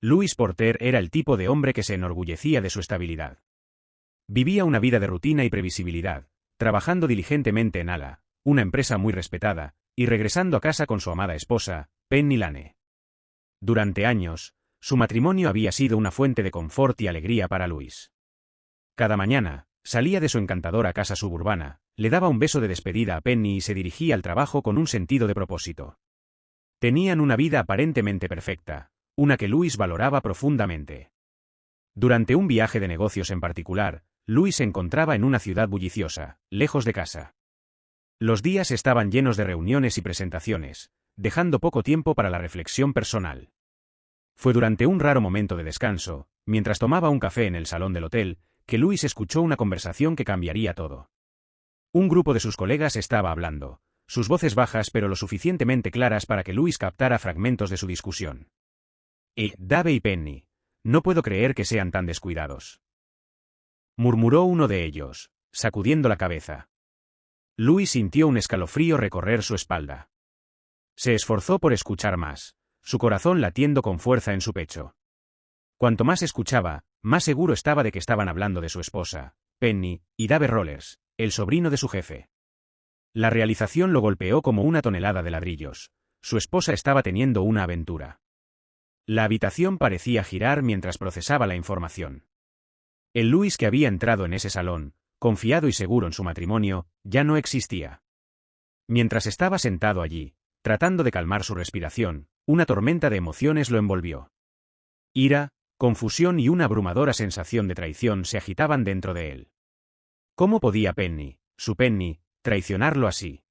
Louis Porter era el tipo de hombre que se enorgullecía de su estabilidad. Vivía una vida de rutina y previsibilidad, trabajando diligentemente en Ala, una empresa muy respetada, y regresando a casa con su amada esposa, Penny Lane. Durante años, su matrimonio había sido una fuente de confort y alegría para Louis. Cada mañana, salía de su encantadora casa suburbana, le daba un beso de despedida a Penny y se dirigía al trabajo con un sentido de propósito. Tenían una vida aparentemente perfecta, una que Louis valoraba profundamente. Durante un viaje de negocios en particular, Louis se encontraba en una ciudad bulliciosa, lejos de casa. Los días estaban llenos de reuniones y presentaciones, dejando poco tiempo para la reflexión personal. Fue durante un raro momento de descanso, mientras tomaba un café en el salón del hotel, que Louis escuchó una conversación que cambiaría todo. Un grupo de sus colegas estaba hablando, sus voces bajas pero lo suficientemente claras para que Louis captara fragmentos de su discusión. Dave y Penny, no puedo creer que sean tan descuidados, murmuró uno de ellos, sacudiendo la cabeza. Louis sintió un escalofrío recorrer su espalda. Se esforzó por escuchar más, su corazón latiendo con fuerza en su pecho. Cuanto más escuchaba, más seguro estaba de que estaban hablando de su esposa, Penny, y Dave Rollers, el sobrino de su jefe. La realización lo golpeó como una tonelada de ladrillos. Su esposa estaba teniendo una aventura. La habitación parecía girar mientras procesaba la información. El Louis que había entrado en ese salón, confiado y seguro en su matrimonio, ya no existía. Mientras estaba sentado allí, tratando de calmar su respiración, una tormenta de emociones lo envolvió. Ira, confusión y una abrumadora sensación de traición se agitaban dentro de él. ¿Cómo podía Penny, su Penny, traicionarlo así?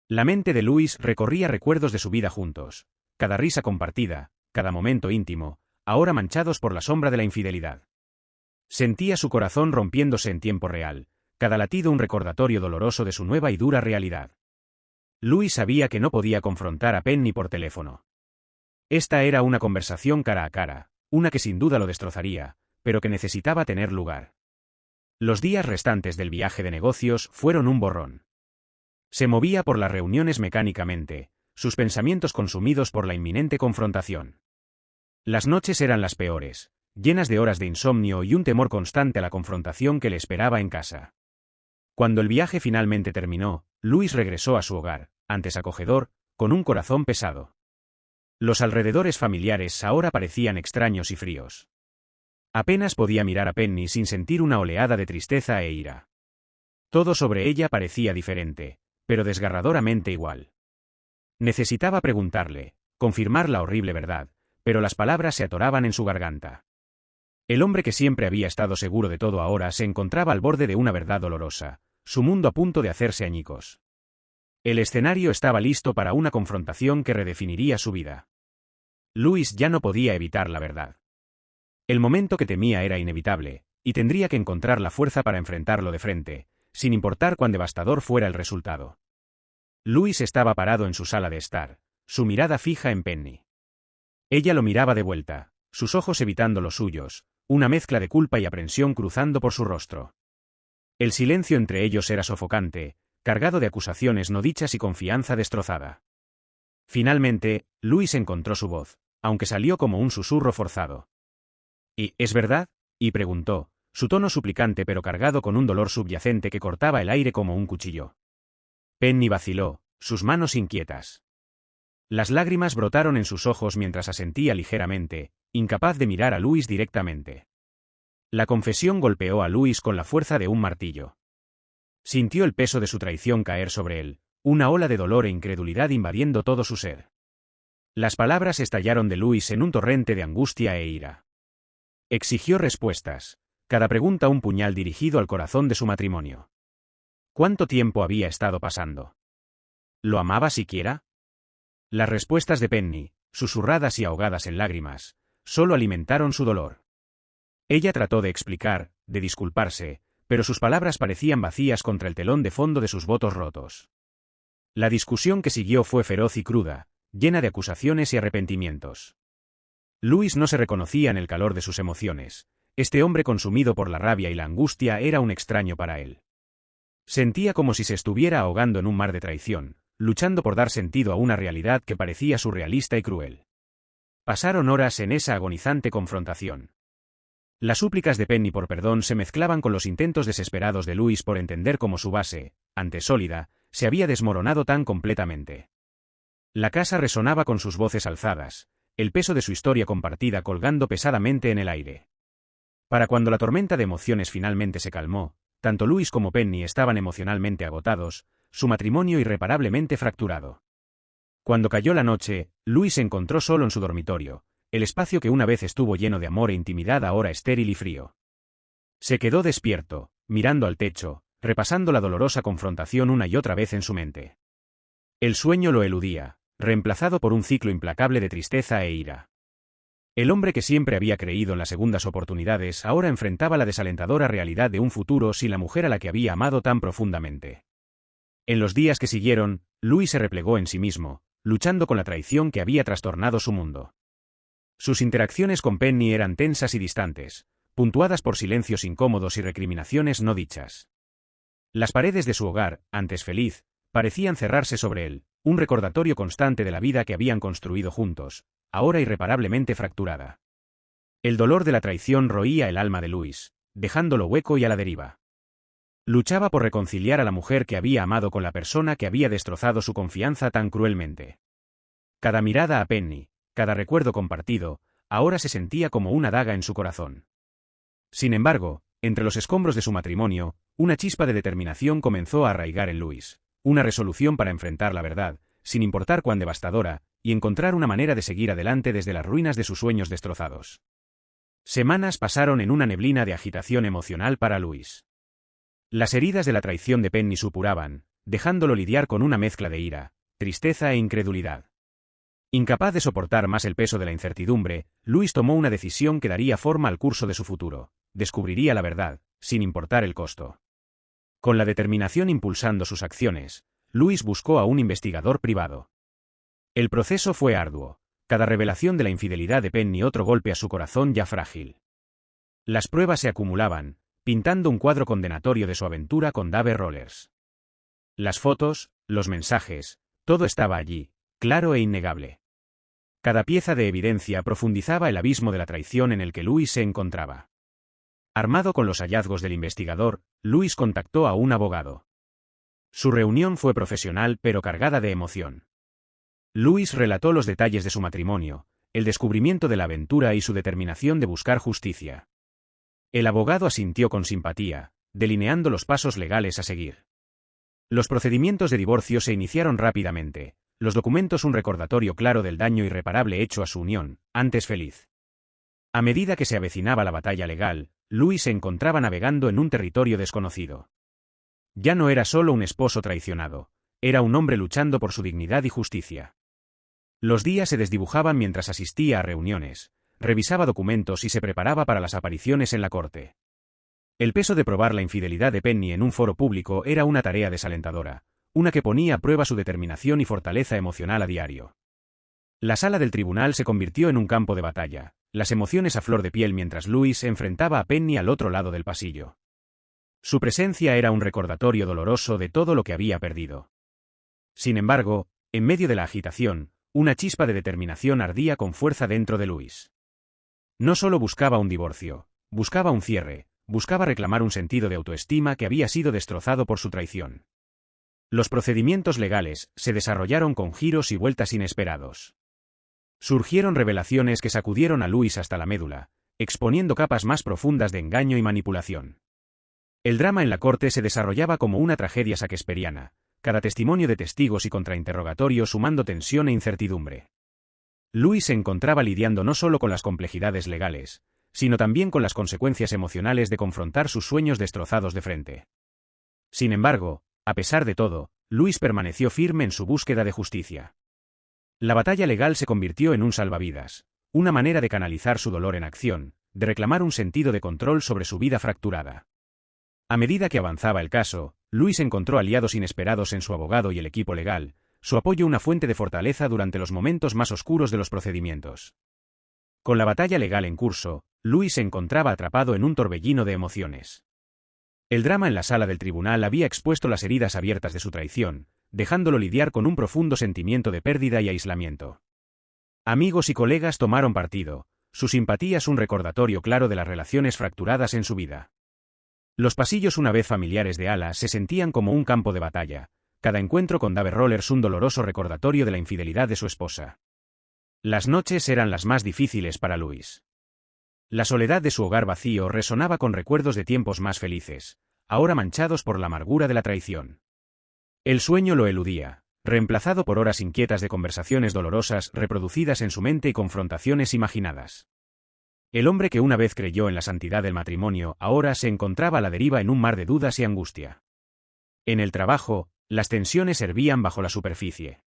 La mente de Louis recorría recuerdos de su vida juntos, cada risa compartida, cada momento íntimo, ahora manchados por la sombra de la infidelidad. Sentía su corazón rompiéndose en tiempo real, cada latido un recordatorio doloroso de su nueva y dura realidad. Louis sabía que no podía confrontar a Penny por teléfono. Esta era una conversación cara a cara, una que sin duda lo destrozaría, pero que necesitaba tener lugar. Los días restantes del viaje de negocios fueron un borrón. Se movía por las reuniones mecánicamente, sus pensamientos consumidos por la inminente confrontación. Las noches eran las peores, llenas de horas de insomnio y un temor constante a la confrontación que le esperaba en casa. Cuando el viaje finalmente terminó, Louis regresó a su hogar, antes acogedor, con un corazón pesado. Los alrededores familiares ahora parecían extraños y fríos. Apenas podía mirar a Penny sin sentir una oleada de tristeza e ira. Todo sobre ella parecía diferente, pero desgarradoramente igual. Necesitaba preguntarle, confirmar la horrible verdad, pero las palabras se atoraban en su garganta. El hombre que siempre había estado seguro de todo ahora se encontraba al borde de una verdad dolorosa, su mundo a punto de hacerse añicos. El escenario estaba listo para una confrontación que redefiniría su vida. Louis ya no podía evitar la verdad. El momento que temía era inevitable, y tendría que encontrar la fuerza para enfrentarlo de frente, sin importar cuán devastador fuera el resultado. Louis estaba parado en su sala de estar, su mirada fija en Penny. Ella lo miraba de vuelta, sus ojos evitando los suyos, una mezcla de culpa y aprensión cruzando por su rostro. El silencio entre ellos era sofocante, cargado de acusaciones no dichas y confianza destrozada. Finalmente, Louis encontró su voz, aunque salió como un susurro forzado. ¿Y es verdad? Y preguntó, su tono suplicante pero cargado con un dolor subyacente que cortaba el aire como un cuchillo. Penny vaciló, sus manos inquietas. Las lágrimas brotaron en sus ojos mientras asentía ligeramente, incapaz de mirar a Louis directamente. La confesión golpeó a Louis con la fuerza de un martillo. Sintió el peso de su traición caer sobre él, una ola de dolor e incredulidad invadiendo todo su ser. Las palabras estallaron de Louis en un torrente de angustia e ira. Exigió respuestas, cada pregunta un puñal dirigido al corazón de su matrimonio. ¿Cuánto tiempo había estado pasando? ¿Lo amaba siquiera? Las respuestas de Penny, susurradas y ahogadas en lágrimas, solo alimentaron su dolor. Ella trató de explicar, de disculparse, pero sus palabras parecían vacías contra el telón de fondo de sus votos rotos. La discusión que siguió fue feroz y cruda, llena de acusaciones y arrepentimientos. Louis no se reconocía en el calor de sus emociones. Este hombre consumido por la rabia y la angustia era un extraño para él. Sentía como si se estuviera ahogando en un mar de traición, luchando por dar sentido a una realidad que parecía surrealista y cruel. Pasaron horas en esa agonizante confrontación. Las súplicas de Penny por perdón se mezclaban con los intentos desesperados de Louis por entender cómo su base, antes sólida, se había desmoronado tan completamente. La casa resonaba con sus voces alzadas, el peso de su historia compartida colgando pesadamente en el aire. Para cuando la tormenta de emociones finalmente se calmó, tanto Louis como Penny estaban emocionalmente agotados, su matrimonio irreparablemente fracturado. Cuando cayó la noche, Louis se encontró solo en su dormitorio, el espacio que una vez estuvo lleno de amor e intimidad ahora estéril y frío. Se quedó despierto, mirando al techo, repasando la dolorosa confrontación una y otra vez en su mente. El sueño lo eludía, reemplazado por un ciclo implacable de tristeza e ira. El hombre que siempre había creído en las segundas oportunidades ahora enfrentaba la desalentadora realidad de un futuro sin la mujer a la que había amado tan profundamente. En los días que siguieron, Louis se replegó en sí mismo, luchando con la traición que había trastornado su mundo. Sus interacciones con Penny eran tensas y distantes, puntuadas por silencios incómodos y recriminaciones no dichas. Las paredes de su hogar, antes feliz, parecían cerrarse sobre él, un recordatorio constante de la vida que habían construido juntos, ahora irreparablemente fracturada. El dolor de la traición roía el alma de Louis, dejándolo hueco y a la deriva. Luchaba por reconciliar a la mujer que había amado con la persona que había destrozado su confianza tan cruelmente. Cada mirada a Penny, cada recuerdo compartido, ahora se sentía como una daga en su corazón. Sin embargo, entre los escombros de su matrimonio, una chispa de determinación comenzó a arraigar en Louis, una resolución para enfrentar la verdad, sin importar cuán devastadora, y encontrar una manera de seguir adelante desde las ruinas de sus sueños destrozados. Semanas pasaron en una neblina de agitación emocional para Louis. Las heridas de la traición de Penny supuraban, dejándolo lidiar con una mezcla de ira, tristeza e incredulidad. Incapaz de soportar más el peso de la incertidumbre, Louis tomó una decisión que daría forma al curso de su futuro: descubriría la verdad, sin importar el costo. Con la determinación impulsando sus acciones, Louis buscó a un investigador privado. El proceso fue arduo, cada revelación de la infidelidad de Penny otro golpe a su corazón ya frágil. Las pruebas se acumulaban, pintando un cuadro condenatorio de su aventura con Dave Rollers. Las fotos, los mensajes, todo estaba allí, claro e innegable. Cada pieza de evidencia profundizaba el abismo de la traición en el que Louis se encontraba. Armado con los hallazgos del investigador, Louis contactó a un abogado. Su reunión fue profesional pero cargada de emoción. Louis relató los detalles de su matrimonio, el descubrimiento de la aventura y su determinación de buscar justicia. El abogado asintió con simpatía, delineando los pasos legales a seguir. Los procedimientos de divorcio se iniciaron rápidamente, los documentos un recordatorio claro del daño irreparable hecho a su unión, antes feliz. A medida que se avecinaba la batalla legal, Louis se encontraba navegando en un territorio desconocido. Ya no era solo un esposo traicionado, era un hombre luchando por su dignidad y justicia. Los días se desdibujaban mientras asistía a reuniones, revisaba documentos y se preparaba para las apariciones en la corte. El peso de probar la infidelidad de Penny en un foro público era una tarea desalentadora, una que ponía a prueba su determinación y fortaleza emocional a diario. La sala del tribunal se convirtió en un campo de batalla, las emociones a flor de piel mientras Louis enfrentaba a Penny al otro lado del pasillo. Su presencia era un recordatorio doloroso de todo lo que había perdido. Sin embargo, en medio de la agitación, una chispa de determinación ardía con fuerza dentro de Louis. No solo buscaba un divorcio, buscaba un cierre, buscaba reclamar un sentido de autoestima que había sido destrozado por su traición. Los procedimientos legales se desarrollaron con giros y vueltas inesperados. Surgieron revelaciones que sacudieron a Louis hasta la médula, exponiendo capas más profundas de engaño y manipulación. El drama en la corte se desarrollaba como una tragedia shakespeariana, cada testimonio de testigos y contrainterrogatorio sumando tensión e incertidumbre. Louis se encontraba lidiando no solo con las complejidades legales, sino también con las consecuencias emocionales de confrontar sus sueños destrozados de frente. Sin embargo, a pesar de todo, Louis permaneció firme en su búsqueda de justicia. La batalla legal se convirtió en un salvavidas, una manera de canalizar su dolor en acción, de reclamar un sentido de control sobre su vida fracturada. A medida que avanzaba el caso, Louis encontró aliados inesperados en su abogado y el equipo legal, su apoyo una fuente de fortaleza durante los momentos más oscuros de los procedimientos. Con la batalla legal en curso, Louis se encontraba atrapado en un torbellino de emociones. El drama en la sala del tribunal había expuesto las heridas abiertas de su traición, dejándolo lidiar con un profundo sentimiento de pérdida y aislamiento. Amigos y colegas tomaron partido, su simpatía es un recordatorio claro de las relaciones fracturadas en su vida. Los pasillos una vez familiares de Ala se sentían como un campo de batalla, cada encuentro con Dave Rollers un doloroso recordatorio de la infidelidad de su esposa. Las noches eran las más difíciles para Louis. La soledad de su hogar vacío resonaba con recuerdos de tiempos más felices, ahora manchados por la amargura de la traición. El sueño lo eludía, reemplazado por horas inquietas de conversaciones dolorosas reproducidas en su mente y confrontaciones imaginadas. El hombre que una vez creyó en la santidad del matrimonio ahora se encontraba a la deriva en un mar de dudas y angustia. En el trabajo, las tensiones hervían bajo la superficie.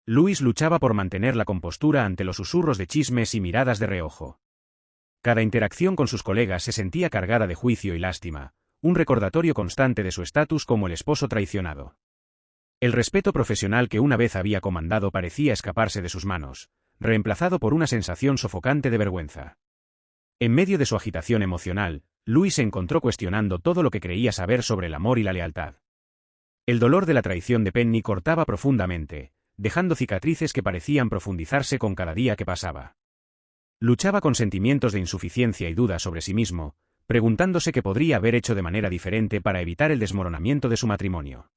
Louis luchaba por mantener la compostura ante los susurros de chismes y miradas de reojo. Cada interacción con sus colegas se sentía cargada de juicio y lástima, un recordatorio constante de su estatus como el esposo traicionado. El respeto profesional que una vez había comandado parecía escaparse de sus manos, reemplazado por una sensación sofocante de vergüenza. En medio de su agitación emocional, Louis se encontró cuestionando todo lo que creía saber sobre el amor y la lealtad. El dolor de la traición de Penny cortaba profundamente, dejando cicatrices que parecían profundizarse con cada día que pasaba. Luchaba con sentimientos de insuficiencia y duda sobre sí mismo, preguntándose qué podría haber hecho de manera diferente para evitar el desmoronamiento de su matrimonio.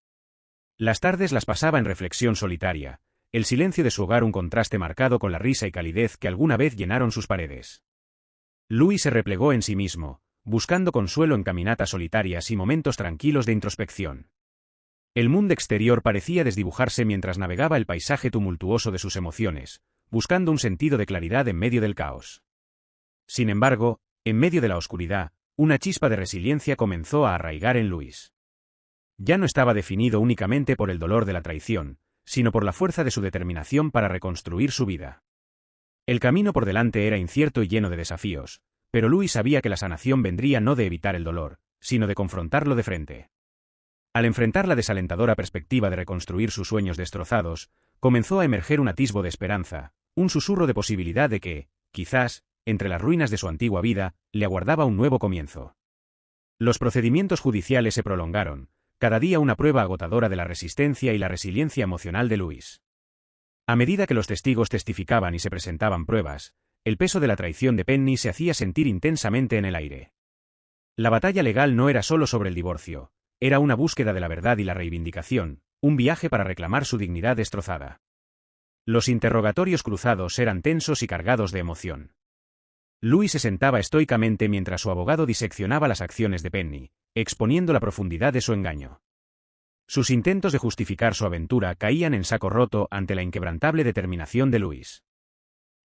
Las tardes las pasaba en reflexión solitaria, el silencio de su hogar un contraste marcado con la risa y calidez que alguna vez llenaron sus paredes. Louis se replegó en sí mismo, buscando consuelo en caminatas solitarias y momentos tranquilos de introspección. El mundo exterior parecía desdibujarse mientras navegaba el paisaje tumultuoso de sus emociones, buscando un sentido de claridad en medio del caos. Sin embargo, en medio de la oscuridad, una chispa de resiliencia comenzó a arraigar en Louis. Ya no estaba definido únicamente por el dolor de la traición, sino por la fuerza de su determinación para reconstruir su vida. El camino por delante era incierto y lleno de desafíos, pero Louis sabía que la sanación vendría no de evitar el dolor, sino de confrontarlo de frente. Al enfrentar la desalentadora perspectiva de reconstruir sus sueños destrozados, comenzó a emerger un atisbo de esperanza, un susurro de posibilidad de que, quizás, entre las ruinas de su antigua vida, le aguardaba un nuevo comienzo. Los procedimientos judiciales se prolongaron, cada día una prueba agotadora de la resistencia y la resiliencia emocional de Louis. A medida que los testigos testificaban y se presentaban pruebas, el peso de la traición de Penny se hacía sentir intensamente en el aire. La batalla legal no era solo sobre el divorcio, era una búsqueda de la verdad y la reivindicación, un viaje para reclamar su dignidad destrozada. Los interrogatorios cruzados eran tensos y cargados de emoción. Louis se sentaba estoicamente mientras su abogado diseccionaba las acciones de Penny, exponiendo la profundidad de su engaño. Sus intentos de justificar su aventura caían en saco roto ante la inquebrantable determinación de Louis.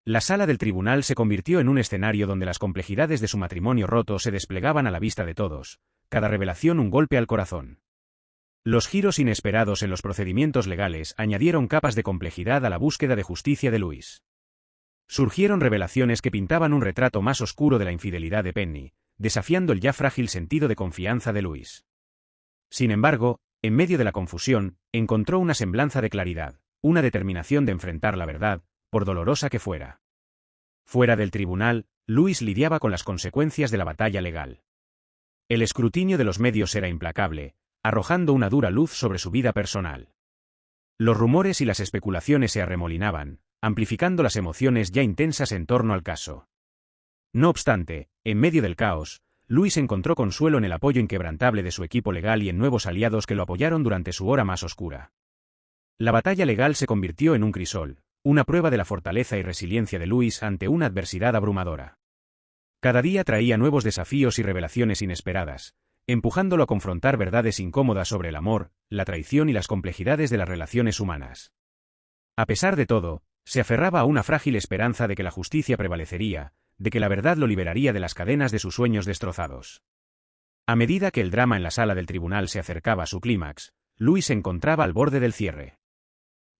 La sala del tribunal se convirtió en un escenario donde las complejidades de su matrimonio roto se desplegaban a la vista de todos, cada revelación un golpe al corazón. Los giros inesperados en los procedimientos legales añadieron capas de complejidad a la búsqueda de justicia de Louis. Surgieron revelaciones que pintaban un retrato más oscuro de la infidelidad de Penny, desafiando el ya frágil sentido de confianza de Louis. Sin embargo, en medio de la confusión, encontró una semblanza de claridad, una determinación de enfrentar la verdad, por dolorosa que fuera. Fuera del tribunal, Louis lidiaba con las consecuencias de la batalla legal. El escrutinio de los medios era implacable, arrojando una dura luz sobre su vida personal. Los rumores y las especulaciones se arremolinaban, amplificando las emociones ya intensas en torno al caso. No obstante, en medio del caos, Louis encontró consuelo en el apoyo inquebrantable de su equipo legal y en nuevos aliados que lo apoyaron durante su hora más oscura. La batalla legal se convirtió en un crisol, una prueba de la fortaleza y resiliencia de Louis ante una adversidad abrumadora. Cada día traía nuevos desafíos y revelaciones inesperadas, empujándolo a confrontar verdades incómodas sobre el amor, la traición y las complejidades de las relaciones humanas. A pesar de todo, se aferraba a una frágil esperanza de que la justicia prevalecería, de que la verdad lo liberaría de las cadenas de sus sueños destrozados. A medida que el drama en la sala del tribunal se acercaba a su clímax, Louis se encontraba al borde del cierre.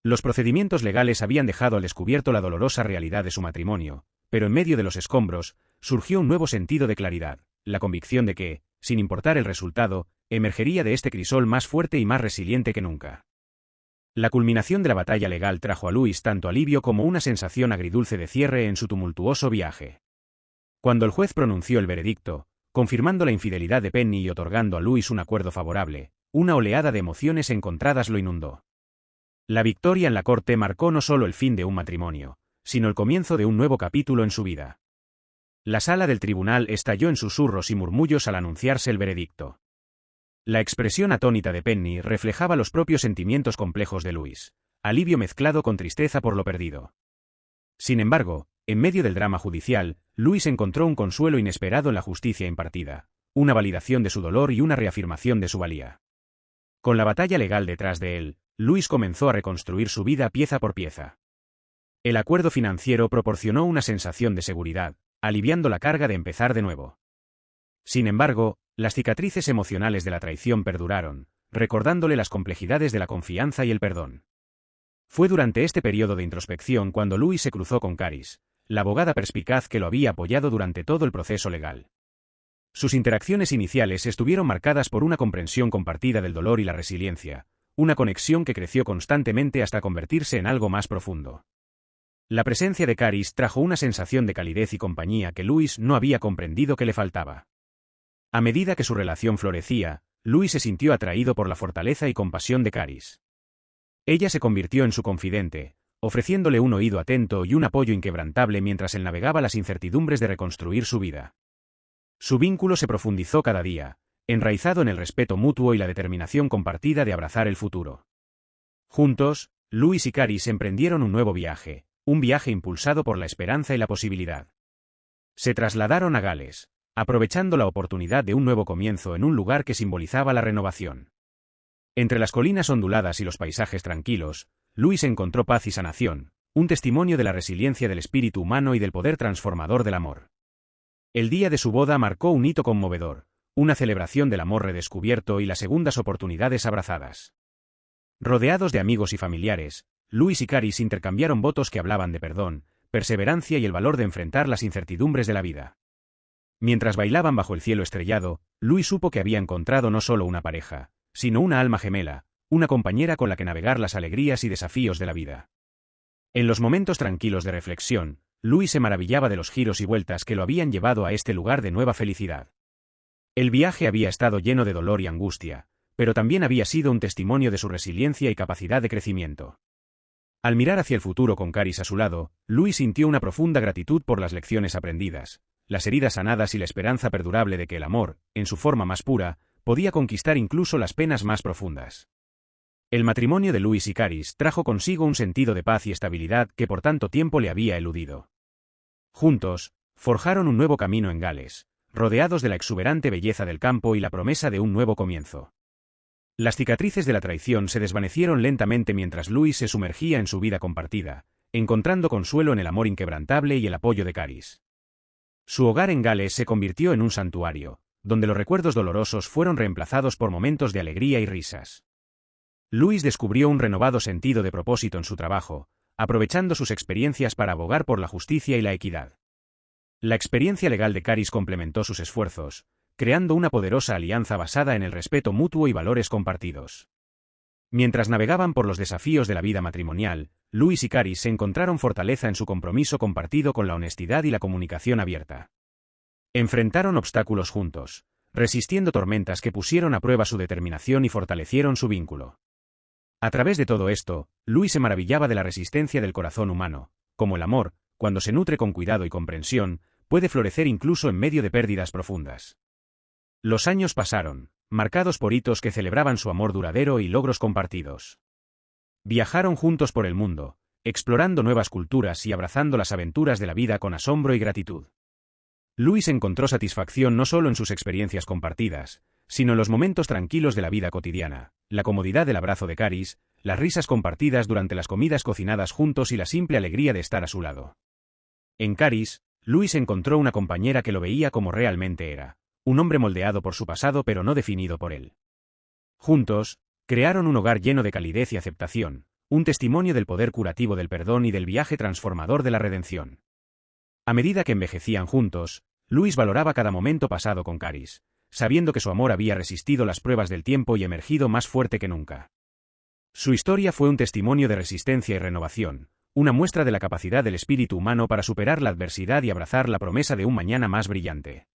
Los procedimientos legales habían dejado al descubierto la dolorosa realidad de su matrimonio, pero en medio de los escombros, surgió un nuevo sentido de claridad, la convicción de que, sin importar el resultado, emergería de este crisol más fuerte y más resiliente que nunca. La culminación de la batalla legal trajo a Louis tanto alivio como una sensación agridulce de cierre en su tumultuoso viaje. Cuando el juez pronunció el veredicto, confirmando la infidelidad de Penny y otorgando a Louis un acuerdo favorable, una oleada de emociones encontradas lo inundó. La victoria en la corte marcó no solo el fin de un matrimonio, sino el comienzo de un nuevo capítulo en su vida. La sala del tribunal estalló en susurros y murmullos al anunciarse el veredicto. La expresión atónita de Penny reflejaba los propios sentimientos complejos de Louis, alivio mezclado con tristeza por lo perdido. Sin embargo, en medio del drama judicial, Louis encontró un consuelo inesperado en la justicia impartida, una validación de su dolor y una reafirmación de su valía. Con la batalla legal detrás de él, Louis comenzó a reconstruir su vida pieza por pieza. El acuerdo financiero proporcionó una sensación de seguridad, aliviando la carga de empezar de nuevo. Sin embargo, las cicatrices emocionales de la traición perduraron, recordándole las complejidades de la confianza y el perdón. Fue durante este periodo de introspección cuando Louis se cruzó con Caris, la abogada perspicaz que lo había apoyado durante todo el proceso legal. Sus interacciones iniciales estuvieron marcadas por una comprensión compartida del dolor y la resiliencia, una conexión que creció constantemente hasta convertirse en algo más profundo. La presencia de Caris trajo una sensación de calidez y compañía que Louis no había comprendido que le faltaba. A medida que su relación florecía, Louis se sintió atraído por la fortaleza y compasión de Caris. Ella se convirtió en su confidente, ofreciéndole un oído atento y un apoyo inquebrantable mientras él navegaba las incertidumbres de reconstruir su vida. Su vínculo se profundizó cada día, enraizado en el respeto mutuo y la determinación compartida de abrazar el futuro. Juntos, Louis y Caris emprendieron un nuevo viaje, un viaje impulsado por la esperanza y la posibilidad. Se trasladaron a Gales, aprovechando la oportunidad de un nuevo comienzo en un lugar que simbolizaba la renovación. Entre las colinas onduladas y los paisajes tranquilos, Louis encontró paz y sanación, un testimonio de la resiliencia del espíritu humano y del poder transformador del amor. El día de su boda marcó un hito conmovedor, una celebración del amor redescubierto y las segundas oportunidades abrazadas. Rodeados de amigos y familiares, Louis y Caris intercambiaron votos que hablaban de perdón, perseverancia y el valor de enfrentar las incertidumbres de la vida. Mientras bailaban bajo el cielo estrellado, Louis supo que había encontrado no solo una pareja, sino una alma gemela, una compañera con la que navegar las alegrías y desafíos de la vida. En los momentos tranquilos de reflexión, Louis se maravillaba de los giros y vueltas que lo habían llevado a este lugar de nueva felicidad. El viaje había estado lleno de dolor y angustia, pero también había sido un testimonio de su resiliencia y capacidad de crecimiento. Al mirar hacia el futuro con Caris a su lado, Louis sintió una profunda gratitud por las lecciones aprendidas, las heridas sanadas y la esperanza perdurable de que el amor, en su forma más pura, podía conquistar incluso las penas más profundas. El matrimonio de Louis y Caris trajo consigo un sentido de paz y estabilidad que por tanto tiempo le había eludido. Juntos, forjaron un nuevo camino en Gales, rodeados de la exuberante belleza del campo y la promesa de un nuevo comienzo. Las cicatrices de la traición se desvanecieron lentamente mientras Louis se sumergía en su vida compartida, encontrando consuelo en el amor inquebrantable y el apoyo de Caris. Su hogar en Gales se convirtió en un santuario, donde los recuerdos dolorosos fueron reemplazados por momentos de alegría y risas. Louis descubrió un renovado sentido de propósito en su trabajo, aprovechando sus experiencias para abogar por la justicia y la equidad. La experiencia legal de Caris complementó sus esfuerzos, creando una poderosa alianza basada en el respeto mutuo y valores compartidos. Mientras navegaban por los desafíos de la vida matrimonial, Louis y Caris se encontraron fortaleza en su compromiso compartido con la honestidad y la comunicación abierta. Enfrentaron obstáculos juntos, resistiendo tormentas que pusieron a prueba su determinación y fortalecieron su vínculo. A través de todo esto, Louis se maravillaba de la resistencia del corazón humano, como el amor, cuando se nutre con cuidado y comprensión, puede florecer incluso en medio de pérdidas profundas. Los años pasaron, marcados por hitos que celebraban su amor duradero y logros compartidos. Viajaron juntos por el mundo, explorando nuevas culturas y abrazando las aventuras de la vida con asombro y gratitud. Louis encontró satisfacción no solo en sus experiencias compartidas, sino en los momentos tranquilos de la vida cotidiana, la comodidad del abrazo de Caris, las risas compartidas durante las comidas cocinadas juntos y la simple alegría de estar a su lado. En Caris, Louis encontró una compañera que lo veía como realmente era, un hombre moldeado por su pasado pero no definido por él. Juntos, crearon un hogar lleno de calidez y aceptación, un testimonio del poder curativo del perdón y del viaje transformador de la redención. A medida que envejecían juntos, Louis valoraba cada momento pasado con Caris, sabiendo que su amor había resistido las pruebas del tiempo y emergido más fuerte que nunca. Su historia fue un testimonio de resistencia y renovación, una muestra de la capacidad del espíritu humano para superar la adversidad y abrazar la promesa de un mañana más brillante.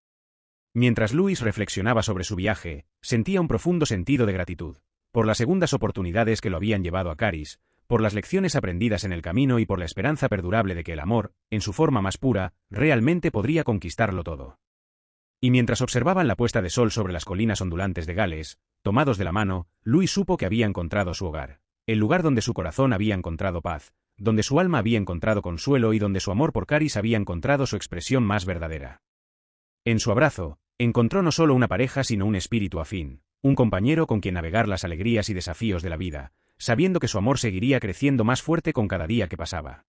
Mientras Louis reflexionaba sobre su viaje, sentía un profundo sentido de gratitud, por las segundas oportunidades que lo habían llevado a Caris, por las lecciones aprendidas en el camino y por la esperanza perdurable de que el amor, en su forma más pura, realmente podría conquistarlo todo. Y mientras observaban la puesta de sol sobre las colinas ondulantes de Gales, tomados de la mano, Louis supo que había encontrado su hogar, el lugar donde su corazón había encontrado paz, donde su alma había encontrado consuelo y donde su amor por Caris había encontrado su expresión más verdadera. En su abrazo, encontró no solo una pareja sino un espíritu afín, un compañero con quien navegar las alegrías y desafíos de la vida, sabiendo que su amor seguiría creciendo más fuerte con cada día que pasaba.